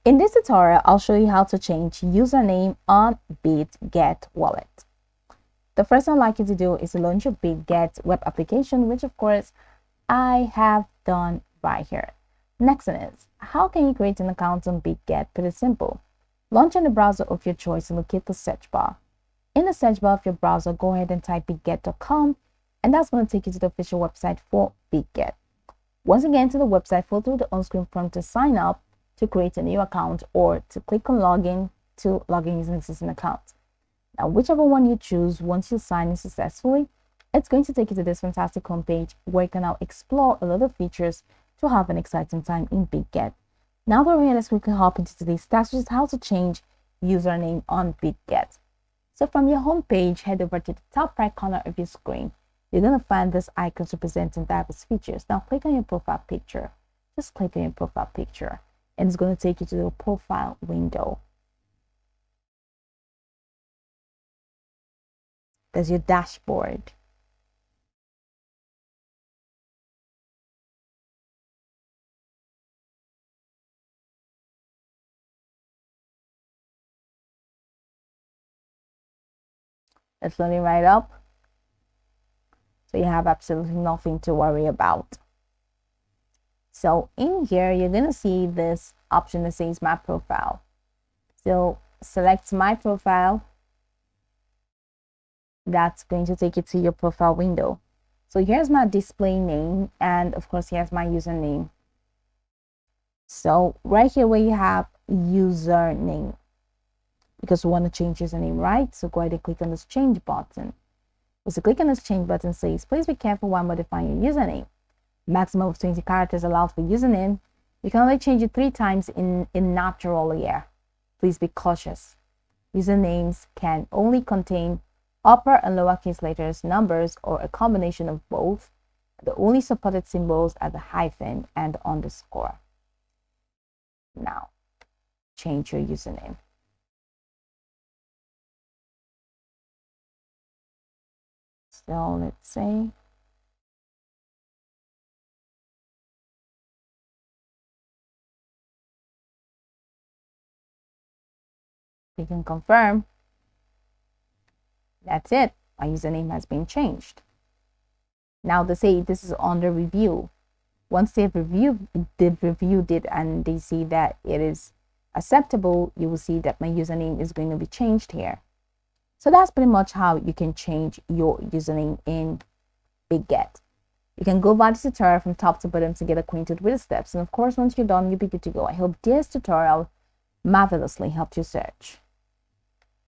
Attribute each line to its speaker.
Speaker 1: In this tutorial, I'll show you how to change username on Bitget wallet. The first thing I'd like you to do is to launch your Bitget web application, which of course I have done right here. Next one is, how can you create an account on Bitget? Pretty simple. Launch in the browser of your choice and locate the search bar. In the search bar of your browser, go ahead and type bitget.com, and that's going to take you to the official website for Bitget. Once again, to the website, follow through the on-screen prompt to sign up, to create a new account, or to click on login to log in using an existing account. Now, whichever one you choose, once you sign in successfully, it's going to take you to this fantastic homepage where you can now explore a lot of features to have an exciting time in Bitget. Now that we're here, let's quickly hop into today's task, which is how to change username on Bitget. So from your homepage, head over to the top right corner of your screen. You're going to find this icon representing diverse features. Now click on your profile picture. Just click on your profile picture, and it's going to take you to the profile window. There's your dashboard. It's loading right up. So you have absolutely nothing to worry about. So in here, you're going to see this option that says My Profile. So select My Profile. That's going to take you to your profile window. So here's my display name, and of course here's my username. So right here where you have username, because we want to change username, right? So go ahead and click on this change button. So click on this change button, says please be careful while modifying your username. Maximum of 20 characters allowed for username. You can only change it 3 times in natural year. Please be cautious. Usernames can only contain upper and lowercase letters, numbers, or a combination of both. The only supported symbols are the hyphen and the underscore. Now, change your username. So let's say we can confirm. That's it. My username has been changed. Now they say this is under review. Once they've reviewed it and they see that it is acceptable, you will see that my username is going to be changed here. So that's pretty much how you can change your username in Bitget. You can go by the tutorial from top to bottom to get acquainted with the steps. And of course, once you're done, you'll be good to go. I hope this tutorial marvelously helped you search.